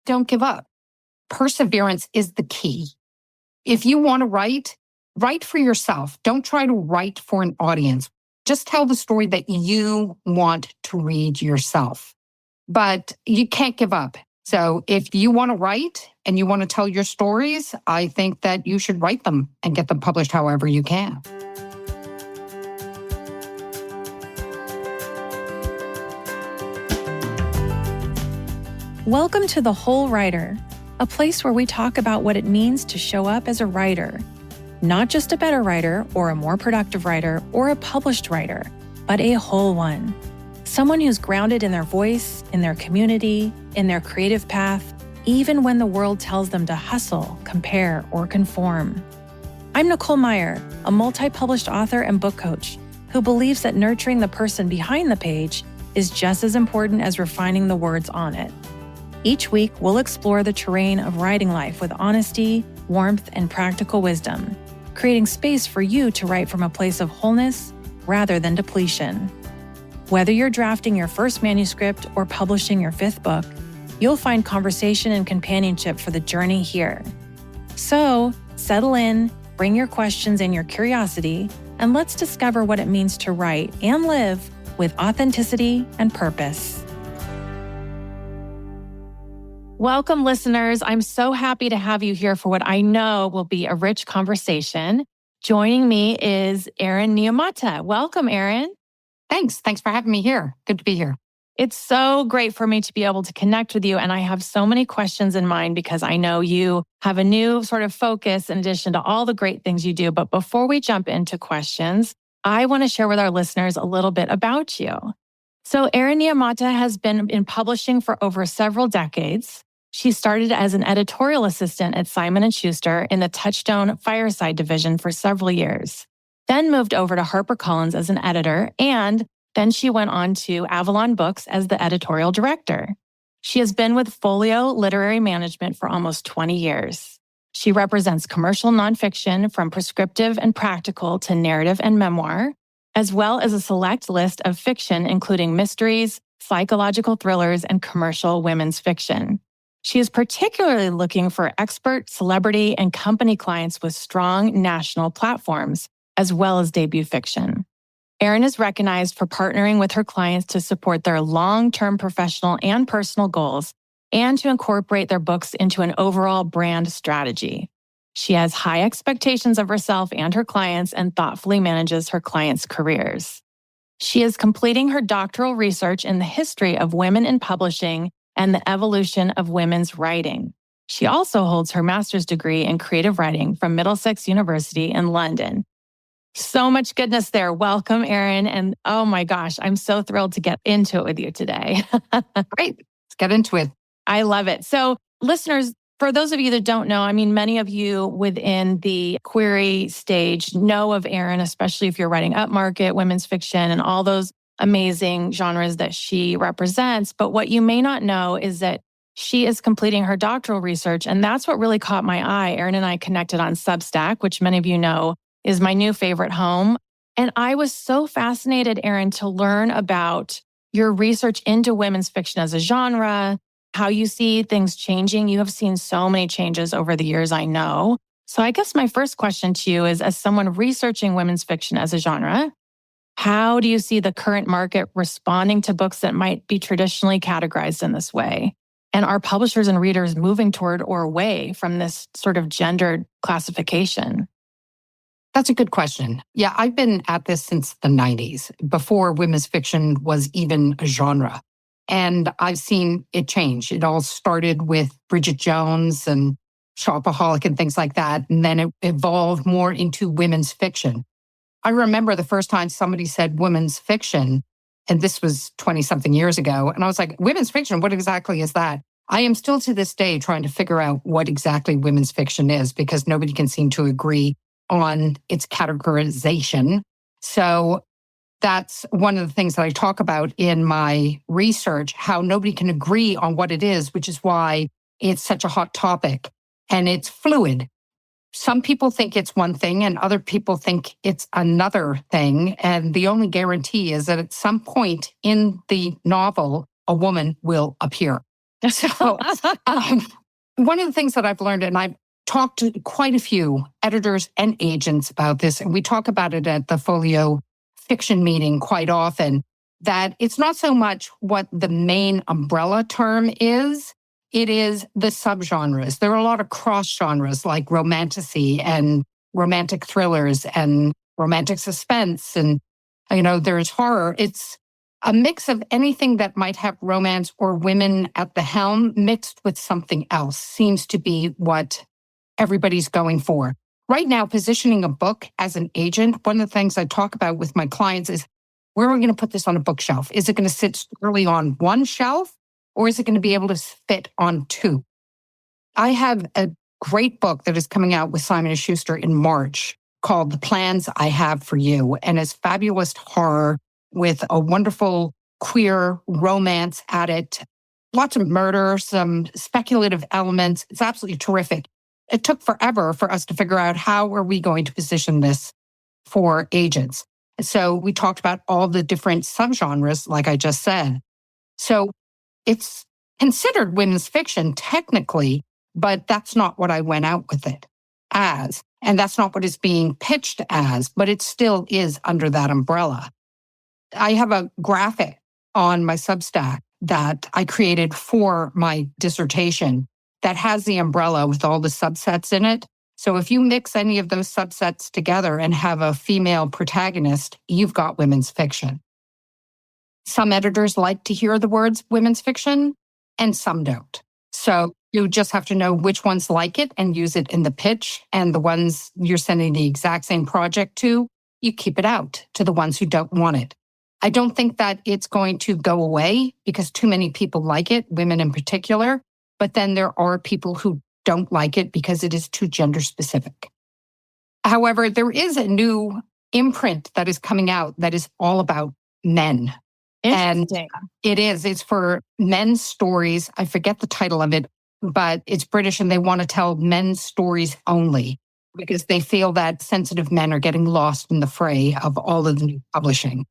don't give up. Perseverance is the key. If you want to write for yourself. Don't try to write for an audience. Just tell the story that you want to read yourself. But you can't give up. So if you want to write and you want to tell your stories, I think that you should write them and get them published however you can. Welcome to The Whole Writer, a place where we talk about what it means to show up as a writer. Not just a better writer or a more productive writer or a published writer, but a whole one. Someone who's grounded in their voice, in their community, in their creative path, even when the world tells them to hustle, compare, or conform. I'm Nicole Meyer, a multi-published author and book coach who believes that nurturing the person behind the page is just as important as refining the words on it. Each week, we'll explore the terrain of writing life with honesty, warmth, and practical wisdom, creating space for you to write from a place of wholeness rather than depletion. Whether you're drafting your first manuscript or publishing your fifth book, you'll find conversation and companionship for the journey here. So, settle in, bring your questions and your curiosity, and let's discover what it means to write and live with authenticity and purpose. Welcome, listeners. I'm so happy to have you here for what I know will be a rich conversation. Joining me is Erin Niumata. Welcome, Erin. Thanks for having me here. Good to be here. It's so great for me to be able to connect with you. And I have so many questions in mind because I know you have a new sort of focus in addition to all the great things you do. But before we jump into questions, I want to share with our listeners a little bit about you. So Erin Niumata has been in publishing for over several decades. She started as an editorial assistant at Simon & Schuster in the Touchstone Fireside division for several years, then moved over to HarperCollins as an editor, and then she went on to Avalon Books as the editorial director. She has been with Folio Literary Management for almost 20 years. She represents commercial nonfiction from prescriptive and practical to narrative and memoir, as well as a select list of fiction, including mysteries, psychological thrillers, and commercial women's fiction. She is particularly looking for expert, celebrity, and company clients with strong national platforms, as well as debut fiction. Erin is recognized for partnering with her clients to support their long-term professional and personal goals and to incorporate their books into an overall brand strategy. She has high expectations of herself and her clients and thoughtfully manages her clients' careers. She is completing her doctoral research in the history of women in publishing and the evolution of women's writing. She also holds her master's degree in creative writing from Middlesex University in London. So much goodness there. Welcome, Erin. And oh my gosh, I'm so thrilled to get into it with you today. Great. Let's get into it. I love it. So listeners, for those of you that don't know, I mean, many of you within the query stage know of Erin, especially if you're writing upmarket, women's fiction, and all those amazing genres that she represents. But what you may not know is that she is completing her doctoral research. And that's what really caught my eye. Erin and I connected on Substack, which many of you know is my new favorite home. And I was so fascinated, Erin, to learn about your research into women's fiction as a genre, how you see things changing. You have seen so many changes over the years, I know. So I guess my first question to you is, as someone researching women's fiction as a genre, how do you see the current market responding to books that might be traditionally categorized in this way? And are publishers and readers moving toward or away from this sort of gendered classification? That's a good question. Yeah, I've been at this since the 90s, before women's fiction was even a genre. And I've seen it change. It all started with Bridget Jones and Shopaholic and things like that. And then it evolved more into women's fiction. I remember the first time somebody said women's fiction, and this was 20-something years ago. And I was like, women's fiction, what exactly is that? I am still to this day trying to figure out what exactly women's fiction is because nobody can seem to agree on its categorization. So that's one of the things that I talk about in my research, how nobody can agree on what it is, which is why it's such a hot topic and it's fluid. Some people think it's one thing and other people think it's another thing. And the only guarantee is that at some point in the novel, a woman will appear. So, um, one of the things that I've learned, and I've talked to quite a few editors and agents about this, and we talk about it at the Folio fiction meeting quite often, that it's not so much what the main umbrella term is, it is the subgenres. There are a lot of cross genres like romantasy and romantic thrillers and romantic suspense. And, there's horror. It's a mix of anything that might have romance or women at the helm mixed with something else seems to be what everybody's going for. Right now, positioning a book as an agent, one of the things I talk about with my clients is where are we going to put this on a bookshelf? Is it going to sit squarely on one shelf or is it going to be able to fit on two? I have a great book that is coming out with Simon & Schuster in March called The Plans I Have for You, and it's fabulous horror with a wonderful queer romance at it. Lots of murder, some speculative elements. It's absolutely terrific. It took forever for us to figure out how are we going to position this for agents. So we talked about all the different subgenres, like I just said. So it's considered women's fiction technically, but that's not what I went out with it as. And that's not what it's being pitched as, but it still is under that umbrella. I have a graphic on my Substack that I created for my dissertation that has the umbrella with all the subsets in it. So if you mix any of those subsets together and have a female protagonist, you've got women's fiction. Some editors like to hear the words women's fiction and some don't. So you just have to know which ones like it and use it in the pitch. And the ones you're sending the exact same project to, you keep it out to the ones who don't want it. I don't think that it's going to go away because too many people like it, women in particular. But then there are people who don't like it because it is too gender specific. However, there is a new imprint that is coming out that is all about men. And it's for men's stories. I forget the title of it, but it's British and they want to tell men's stories only because they feel that sensitive men are getting lost in the fray of all of the new publishing.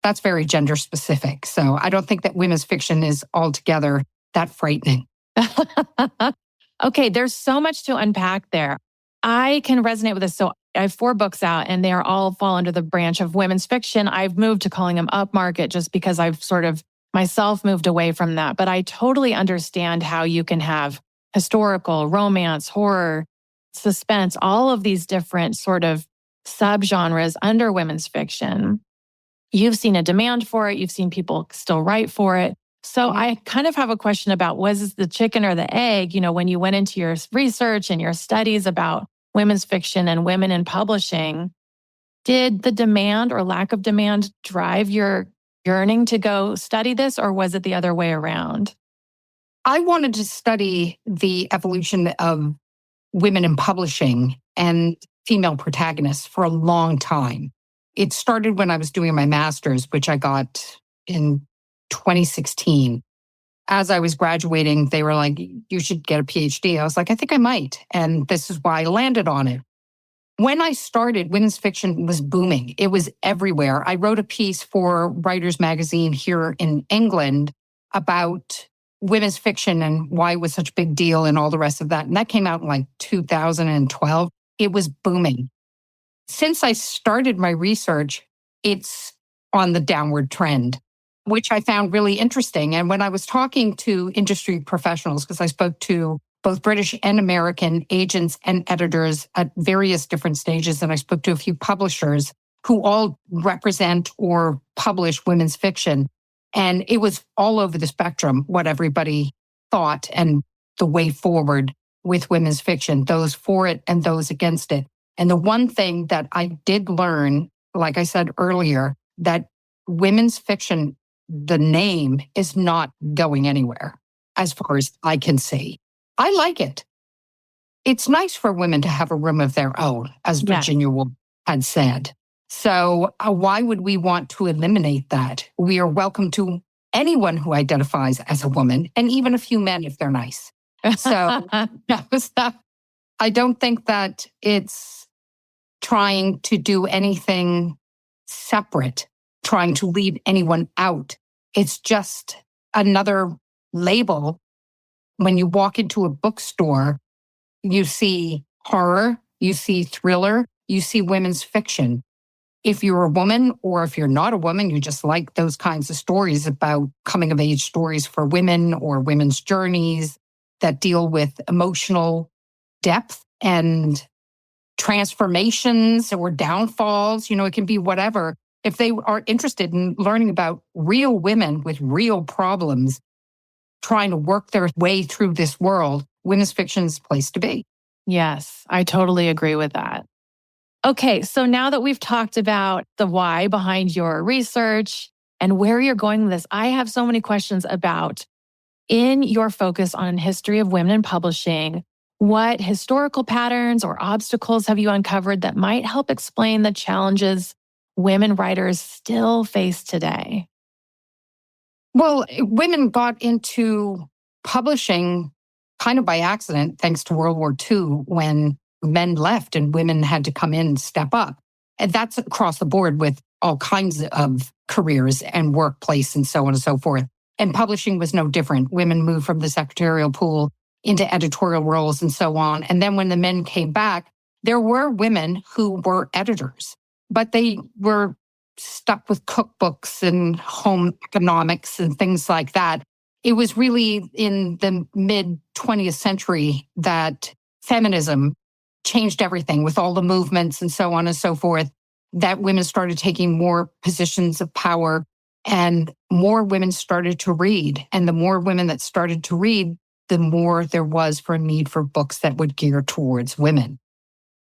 That's very gender specific. So I don't think that women's fiction is altogether that frightening. Okay, there's so much to unpack there. I can resonate with this. So I have 4 books out and they are all fall under the branch of women's fiction. I've moved to calling them upmarket just because I've sort of myself moved away from that. But I totally understand how you can have historical, romance, horror, suspense, all of these different sort of subgenres under women's fiction. You've seen a demand for it. You've seen people still write for it. So I kind of have a question about was this the chicken or the egg? When you went into your research and your studies about women's fiction and women in publishing, did the demand or lack of demand drive your yearning to go study this, or was it the other way around? I wanted to study the evolution of women in publishing and female protagonists for a long time. It started when I was doing my master's, which I got in 2016. As I was graduating, they were like, you should get a PhD. I was like, I think I might. And this is why I landed on it. When I started, women's fiction was booming. It was everywhere. I wrote a piece for Writers Magazine here in England about women's fiction and why it was such a big deal and all the rest of that. And that came out in like 2012. It was booming. Since I started my research, it's on the downward trend, which I found really interesting. And when I was talking to industry professionals, because I spoke to both British and American agents and editors at various different stages, and I spoke to a few publishers who all represent or publish women's fiction. And it was all over the spectrum what everybody thought and the way forward with women's fiction, those for it and those against it. And the one thing that I did learn, like I said earlier, that women's fiction, the name is not going anywhere as far as I can see. I like it. It's nice for women to have a room of their own, as Virginia Woolf had said. So why would we want to eliminate that? We are welcome to anyone who identifies as a woman, and even a few men if they're nice. So I don't think that it's trying to do anything separate, trying to leave anyone out. It's just another label When you walk into a bookstore, you see horror, you see thriller, you see women's fiction. If you're a woman or if you're not a woman, you just like those kinds of stories about coming of age stories for women or women's journeys that deal with emotional depth and transformations or downfalls. It can be whatever. If they are interested in learning about real women with real problems, trying to work their way through this world, women's fiction is the place to be. Yes, I totally agree with that. Okay, so now that we've talked about the why behind your research and where you're going with this, I have so many questions about, in your focus on history of women in publishing, what historical patterns or obstacles have you uncovered that might help explain the challenges women writers still face today? Well, women got into publishing kind of by accident, thanks to World War II, when men left and women had to come in and step up. And that's across the board with all kinds of careers and workplace and so on and so forth. And publishing was no different. Women moved from the secretarial pool into editorial roles and so on. And then when the men came back, there were women who were editors, but they were stuck with cookbooks and home economics and things like that. It was really in the mid 20th century that feminism changed everything with all the movements and so on and so forth, that women started taking more positions of power and more women started to read. And the more women that started to read, the more there was for a need for books that would gear towards women.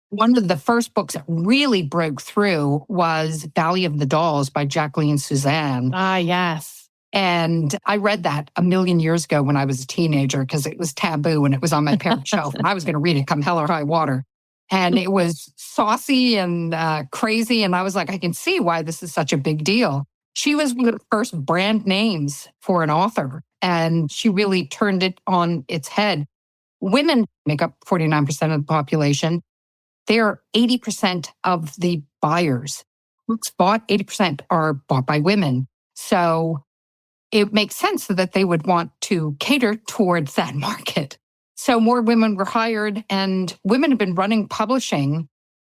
One of the first books that really broke through was Valley of the Dolls by Jacqueline Suzanne. Ah, yes. And I read that a million years ago when I was a teenager because it was taboo and it was on my parents' shelf. And I was going to read it come hell or high water. And it was saucy and crazy. And I was like, I can see why this is such a big deal. She was one of the first brand names for an author. And she really turned it on its head. Women make up 49% of the population. They're 80% of the buyers. Books bought, 80% are bought by women. So it makes sense that they would want to cater towards that market. So more women were hired, and women have been running publishing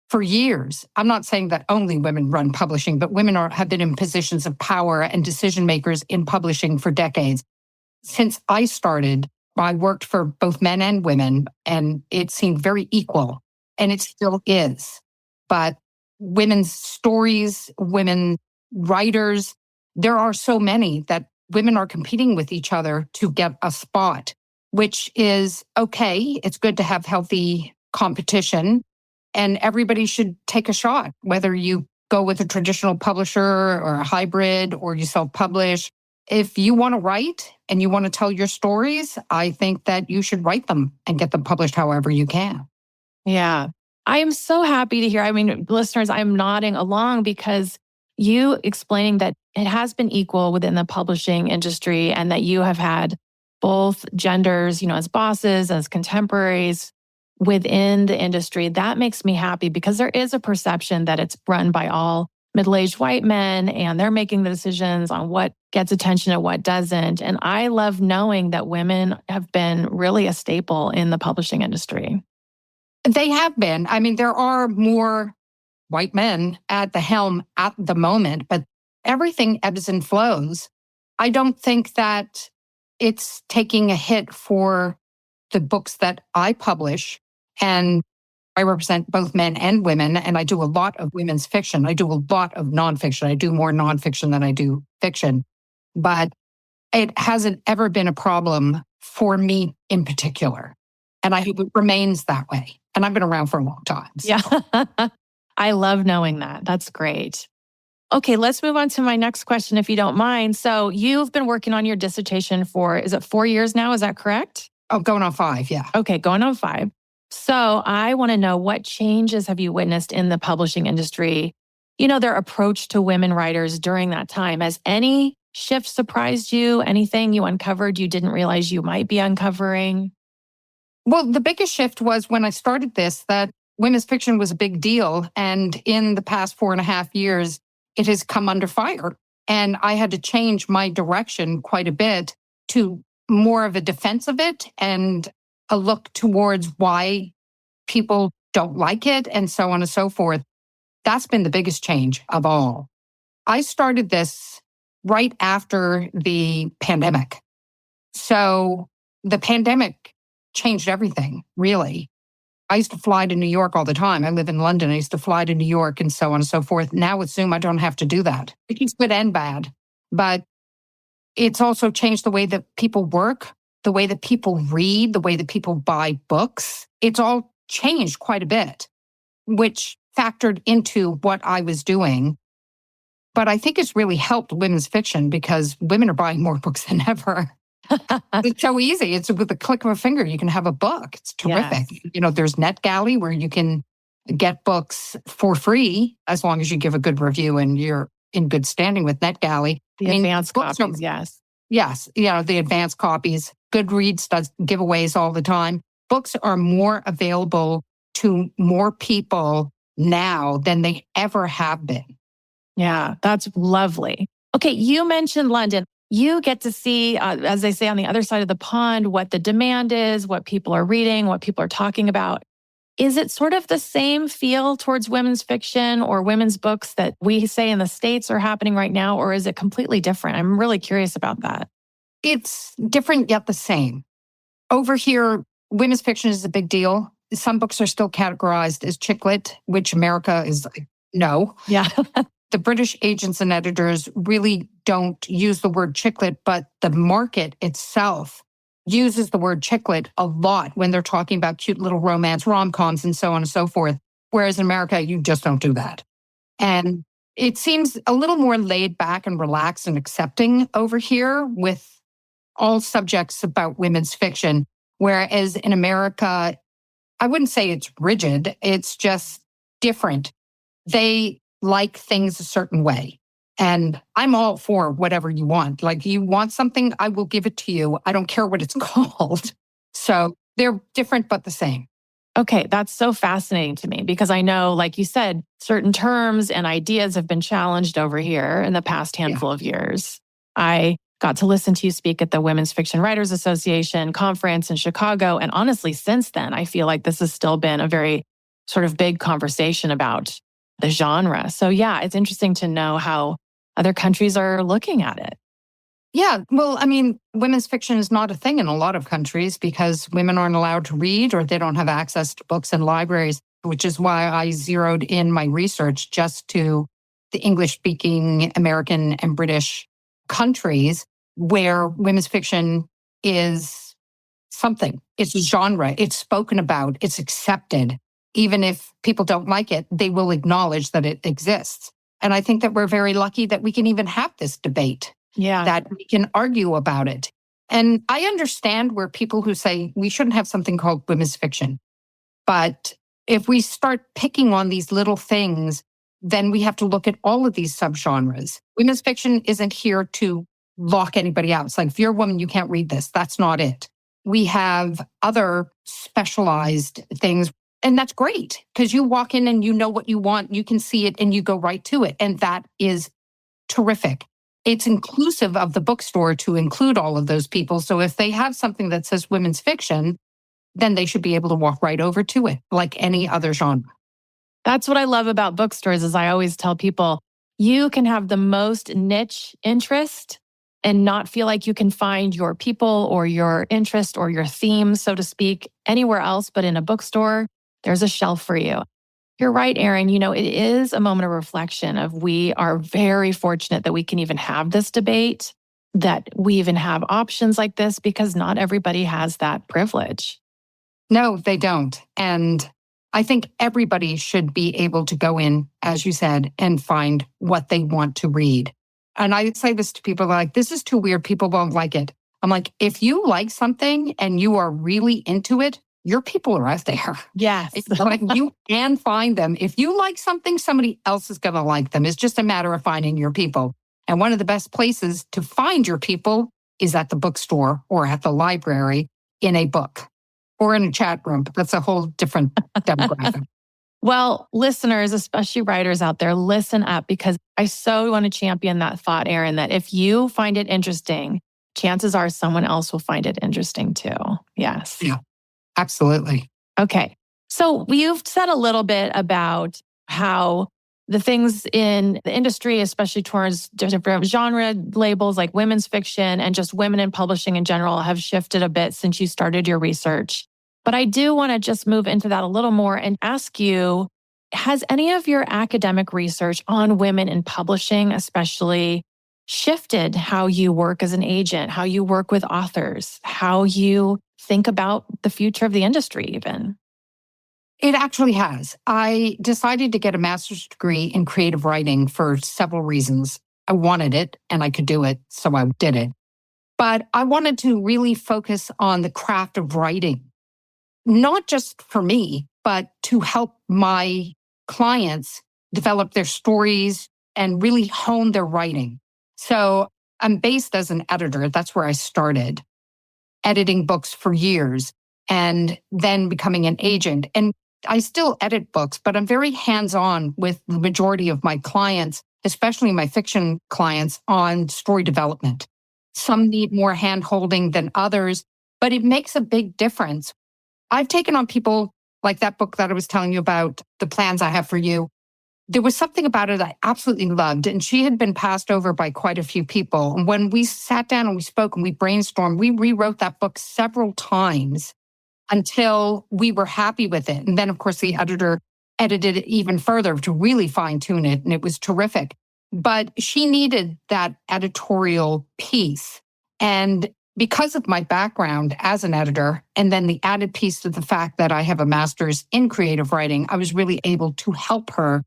for years. I'm not saying that only women run publishing, but women have been in positions of power and decision makers in publishing for decades. Since I started, I worked for both men and women, and it seemed very equal. And it still is. But women's stories, women writers, there are so many that women are competing with each other to get a spot, which is okay. It's good to have healthy competition, and everybody should take a shot, whether you go with a traditional publisher or a hybrid or you self-publish. If you want to write and you want to tell your stories, I think that you should write them and get them published however you can. Yeah. I am so happy to hear. I mean, listeners, I'm nodding along because you explaining that it has been equal within the publishing industry and that you have had both genders, as bosses, as contemporaries within the industry. That makes me happy because there is a perception that it's run by all middle-aged white men and they're making the decisions on what gets attention and what doesn't. And I love knowing that women have been really a staple in the publishing industry. They have been. I mean, there are more white men at the helm at the moment, but everything ebbs and flows. I don't think that it's taking a hit for the books that I publish. And I represent both men and women, and I do a lot of women's fiction. I do a lot of nonfiction. I do more nonfiction than I do fiction. But it hasn't ever been a problem for me in particular. And I hope it remains that way. And I've been around for a long time. So. Yeah. I love knowing that. That's great. Okay, let's move on to my next question, if you don't mind. So you've been working on your dissertation for, is it 4 years now? Is that correct? Oh, going on 5, yeah. Okay, going on 5. So I want to know, what changes have you witnessed in the publishing industry, their approach to women writers during that time? Has any shift surprised you? Anything you uncovered you didn't realize you might be uncovering? Well, the biggest shift was when I started this, that women's fiction was a big deal. And in the past 4.5 years, it has come under fire. And I had to change my direction quite a bit to more of a defense of it and a look towards why people don't like it and so on and so forth. That's been the biggest change of all. I started this right after the pandemic. So the pandemic changed everything, really. I used to fly to New York all the time. I live in London. I used to fly to New York and so on and so forth. Now with Zoom, I don't have to do that. It's good and bad. But it's also changed the way that people work, the way that people read, the way that people buy books. It's all changed quite a bit, which factored into what I was doing. But I think it's really helped women's fiction because women are buying more books than ever. It's so easy. It's with the click of a finger, you can have a book. It's terrific. Yes. There's NetGalley where you can get books for free as long as you give a good review and you're in good standing with NetGalley. The advanced copies, yes. Yes, the advanced copies. Goodreads does giveaways all the time. Books are more available to more people now than they ever have been. Yeah, that's lovely. Okay, you mentioned London. You get to see, as they say, on the other side of the pond, what the demand is, what people are reading, what people are talking about. Is it sort of the same feel towards women's fiction or women's books that we say in the States are happening right now, or is it completely different? I'm really curious about that. It's different yet the same. Over here, women's fiction is a big deal. Some books are still categorized as chick lit, which America is like, no. Yeah. The British agents and editors really don't use the word chick lit, but the market itself uses the word chick lit a lot when they're talking about cute little romance rom-coms and so on and so forth. Whereas in America, you just don't do that. And it seems a little more laid back and relaxed and accepting over here with all subjects about women's fiction. Whereas in America, I wouldn't say it's rigid. It's just different. They like things a certain way. And I'm all for whatever you want. Like you want something, I will give it to you. I don't care what it's called. So they're different, but the same. Okay, that's so fascinating to me because I know, like you said, certain terms and ideas have been challenged over here in the past handful of years. I got to listen to you speak at the Women's Fiction Writers Association conference in Chicago. And honestly, since then, I feel like this has still been a very sort of big conversation about the genre. So yeah, it's interesting to know how other countries are looking at it. Yeah, well, I mean, women's fiction is not a thing in a lot of countries because women aren't allowed to read or they don't have access to books in libraries, which is why I zeroed in my research just to the English-speaking American and British countries where women's fiction is something. It's a genre. It's spoken about. It's accepted. Even if people don't like it, they will acknowledge that it exists. And I think that we're very lucky that we can even have this debate. Yeah. That we can argue about it. And I understand where people who say we shouldn't have something called women's fiction. But if we start picking on these little things, then we have to look at all of these subgenres. Women's fiction isn't here to lock anybody out. It's like, if you're a woman, you can't read this. That's not it. We have other specialized things. And that's great because you walk in and you know what you want. You can see it and you go right to it. And that is terrific. It's inclusive of the bookstore to include all of those people. So if they have something that says women's fiction, then they should be able to walk right over to it like any other genre. That's what I love about bookstores is I always tell people, you can have the most niche interest and not feel like you can find your people or your interest or your theme, so to speak, anywhere else but in a bookstore. There's a shelf for you. You're right, Erin. It is a moment of reflection of we are very fortunate that we can even have this debate, that we even have options like this because not everybody has that privilege. No, they don't. And I think everybody should be able to go in, as you said, and find what they want to read. And I say this to people like, this is too weird. People won't like it. I'm like, if you like something and you are really into it, your people are out there. Yes. Like you can find them. If you like something, somebody else is going to like them. It's just a matter of finding your people. And one of the best places to find your people is at the bookstore or at the library in a book or in a chat room. That's a whole different demographic. Well, listeners, especially writers out there, listen up because I so want to champion that thought, Erin, that if you find it interesting chances are someone else will find it interesting too. Yes. Yeah, absolutely. Okay. So you've said a little bit about how the things in the industry, especially towards different genre labels like women's fiction and just women in publishing in general, have shifted a bit since you started your research. But I do want to just move into that a little more and ask you, has any of your academic research on women in publishing, especially, shifted how you work as an agent, how you work with authors, how you think about the future of the industry even? It actually has. I decided to get a master's degree in creative writing for several reasons. I wanted it and I could do it, so I did it. But I wanted to really focus on the craft of writing, not just for me, but to help my clients develop their stories and really hone their writing. So I'm based as an editor. That's where I started, editing books for years and then becoming an agent. And I still edit books, but I'm very hands-on with the majority of my clients, especially my fiction clients, on story development. Some need more hand-holding than others, but it makes a big difference. I've taken on people like that book that I was telling you about, The Plans I Have for You. There was something about it I absolutely loved, and she had been passed over by quite a few people. And when we sat down and we spoke and we brainstormed, we rewrote that book several times until we were happy with it. And then, of course, the editor edited it even further to really fine tune it, and it was terrific. But she needed that editorial piece. And because of my background as an editor, and then the added piece of the fact that I have a master's in creative writing, I was really able to help her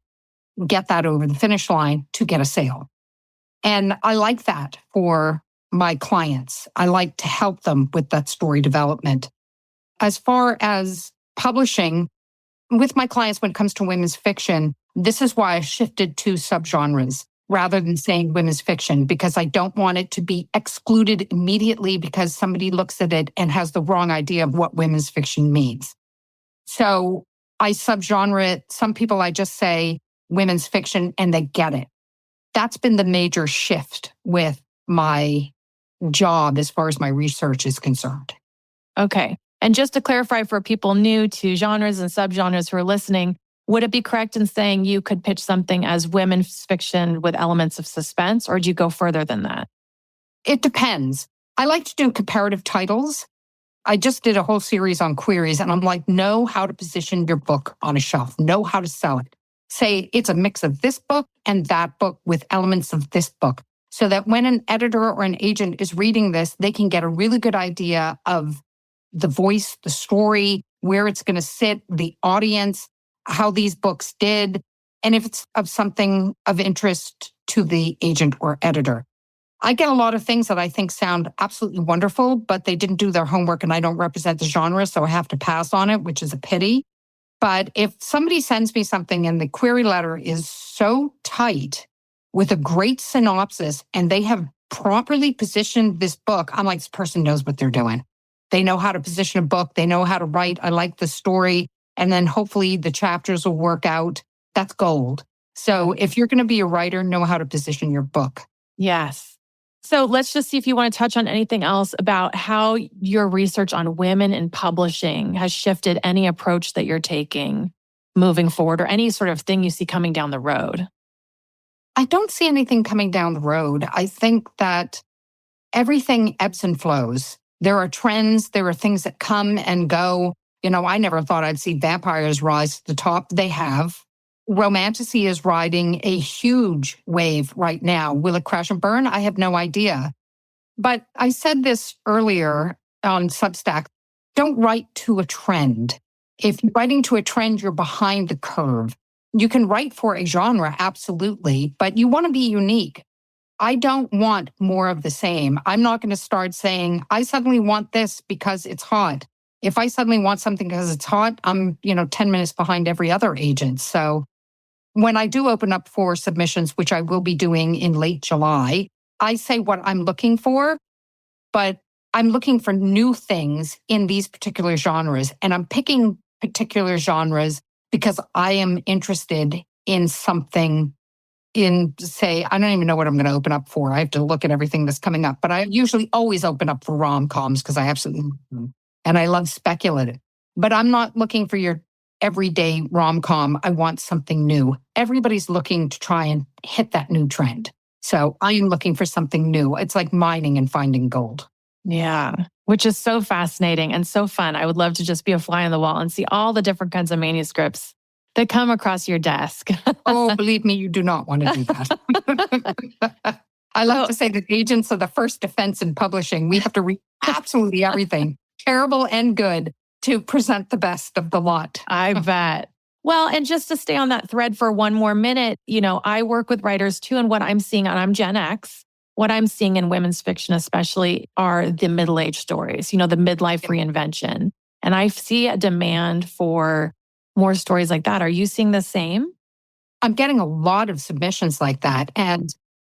get that over the finish line to get a sale. And I like that for my clients. I like to help them with that story development. As far as publishing, with my clients, when it comes to women's fiction, this is why I shifted to subgenres rather than saying women's fiction, because I don't want it to be excluded immediately because somebody looks at it and has the wrong idea of what women's fiction means. So I subgenre it. Some people I just say women's fiction and they get it. That's been the major shift with my job as far as my research is concerned. Okay. And just to clarify for people new to genres and subgenres who are listening, would it be correct in saying you could pitch something as women's fiction with elements of suspense, or do you go further than that? It depends. I like to do comparative titles. I just did a whole series on queries, and I'm like, know how to position your book on a shelf, know how to sell it. Say it's a mix of this book and that book with elements of this book, so that when an editor or an agent is reading this, they can get a really good idea of the voice, the story, where it's going to sit, the audience, how these books did, and if it's of something of interest to the agent or editor. I get a lot of things that I think sound absolutely wonderful, but they didn't do their homework and I don't represent the genre, so I have to pass on it, which is a pity. But if somebody sends me something and the query letter is so tight with a great synopsis and they have properly positioned this book, I'm like, this person knows what they're doing. They know how to position a book. They know how to write. I like the story. And then hopefully the chapters will work out. That's gold. So if you're going to be a writer, know how to position your book. Yes. So let's just see if you want to touch on anything else about how your research on women in publishing has shifted any approach that you're taking moving forward, or any sort of thing you see coming down the road. I don't see anything coming down the road. I think that everything ebbs and flows. There are trends. There are things that come and go. You know, I never thought I'd see vampires rise to the top. They have. Romantasy is riding a huge wave right now. Will it crash and burn? I have no idea. But I said this earlier on Substack. Don't write to a trend. If you're writing to a trend, you're behind the curve. You can write for a genre, absolutely, but you want to be unique. I don't want more of the same. I'm not going to start saying, I suddenly want this because it's hot. If I suddenly want something because it's hot, I'm, 10 minutes behind every other agent. So when I do open up for submissions, which I will be doing in late July, I say what I'm looking for, but I'm looking for new things in these particular genres. And I'm picking particular genres because I am interested in something in, say, I don't even know what I'm going to open up for. I have to look at everything that's coming up. But I usually always open up for rom-coms because I absolutely love them. And I love speculative. But I'm not looking for your everyday rom-com. I want something new. Everybody's looking to try and hit that new trend. So I'm looking for something new. It's like mining and finding gold. Yeah, which is so fascinating and so fun. I would love to just be a fly on the wall and see all the different kinds of manuscripts that come across your desk. Oh, believe me, you do not want to do that. I love to say that agents are the first defense in publishing. We have to read absolutely everything, terrible and good, to present the best of the lot. I bet. Well, and just to stay on that thread for one more minute, I work with writers too, and what I'm seeing, and I'm Gen X, what I'm seeing in women's fiction especially are the middle-age stories, the midlife reinvention. And I see a demand for more stories like that. Are you seeing the same? I'm getting a lot of submissions like that. And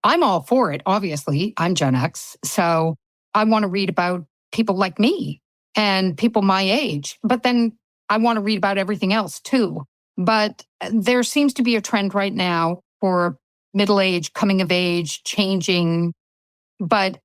I'm all for it, obviously. I'm Gen X. So I want to read about people like me and people my age. But then I want to read about everything else too. But there seems to be a trend right now for middle age, coming of age, changing. But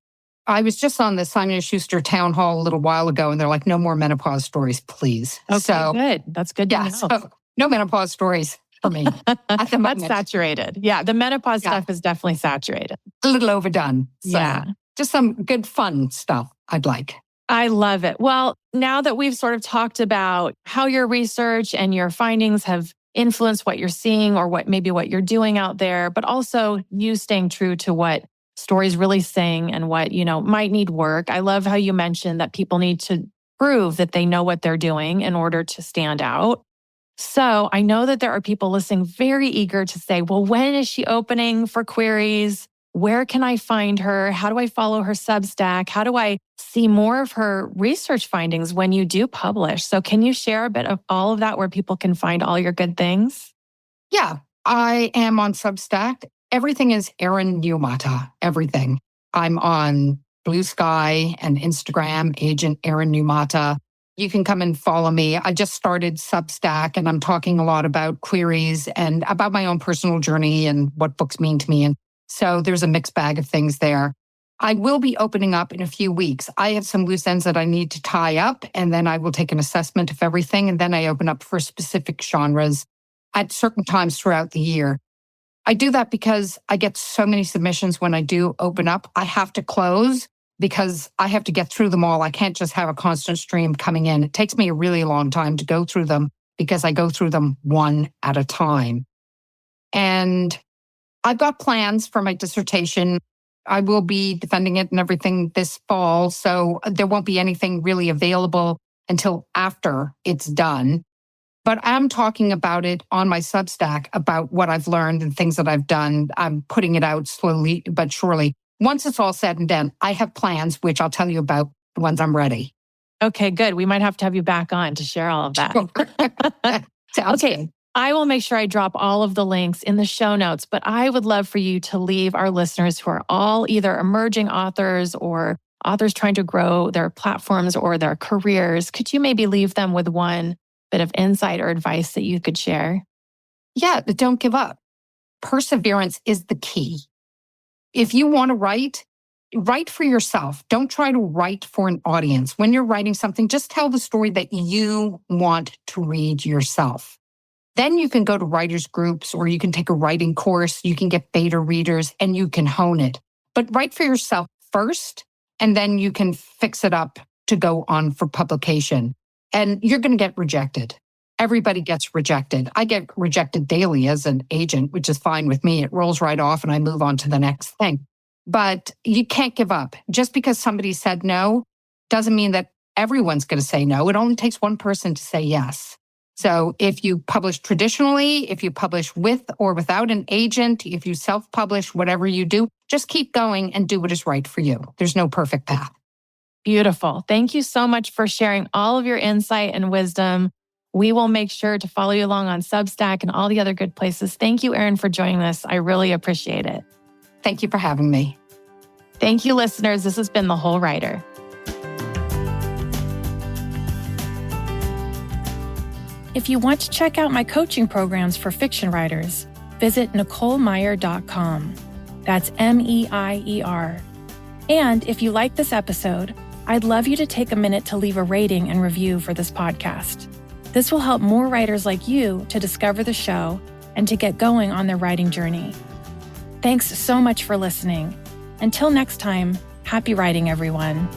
I was just on the Simon & Schuster town hall a little while ago, and they're like, no more menopause stories, please. Okay, so good. That's good to know. So no menopause stories for me. At the moment. That's saturated. Yeah, the menopause stuff is definitely saturated. A little overdone. So yeah. Just some good fun stuff I'd like. I love it. Well, now that we've sort of talked about how your research and your findings have influenced what you're seeing or what you're doing out there, but also you staying true to what stories really saying and what, might need work. I love how you mentioned that people need to prove that they know what they're doing in order to stand out. So I know that there are people listening very eager to say, well, when is she opening for queries? Where can I find her? How do I follow her Substack? How do I see more of her research findings when you do publish? So can you share a bit of all of that where people can find all your good things? Yeah, I am on Substack. Everything is Erin Niumata, everything. I'm on Blue Sky and Instagram, Agent Erin Niumata. You can come and follow me. I just started Substack and I'm talking a lot about queries and about my own personal journey and what books mean to me. And so there's a mixed bag of things there. I will be opening up in a few weeks. I have some loose ends that I need to tie up, and then I will take an assessment of everything. And then I open up for specific genres at certain times throughout the year. I do that because I get so many submissions when I do open up. I have to close because I have to get through them all. I can't just have a constant stream coming in. It takes me a really long time to go through them because I go through them one at a time. And I've got plans for my dissertation. I will be defending it and everything this fall. So there won't be anything really available until after it's done. But I'm talking about it on my Substack about what I've learned and things that I've done. I'm putting it out slowly but surely. Once it's all said and done, I have plans, which I'll tell you about once I'm ready. Okay, good. We might have to have you back on to share all of that. Sounds okay. good. I will make sure I drop all of the links in the show notes, but I would love for you to leave our listeners who are all either emerging authors or authors trying to grow their platforms or their careers. Could you maybe leave them with one bit of insight or advice that you could share? Yeah, but don't give up. Perseverance is the key. If you want to write for yourself. Don't try to write for an audience. When you're writing something, just tell the story that you want to read yourself. Then you can go to writers groups or you can take a writing course, you can get beta readers and you can hone it. But write for yourself first, and then you can fix it up to go on for publication. And you're going to get rejected. Everybody gets rejected. I get rejected daily as an agent, which is fine with me. It rolls right off and I move on to the next thing. But you can't give up. Just because somebody said no doesn't mean that everyone's going to say no. It only takes one person to say yes. So if you publish traditionally, if you publish with or without an agent, if you self-publish, whatever you do, just keep going and do what is right for you. There's no perfect path. Beautiful. Thank you so much for sharing all of your insight and wisdom. We will make sure to follow you along on Substack and all the other good places. Thank you, Erin, for joining us. I really appreciate it. Thank you for having me. Thank you, listeners. This has been The Whole Writer. If you want to check out my coaching programs for fiction writers, visit NicoleMeyer.com. That's MEIER. And if you like this episode, I'd love you to take a minute to leave a rating and review for this podcast. This will help more writers like you to discover the show and to get going on their writing journey. Thanks so much for listening. Until next time, happy writing, everyone.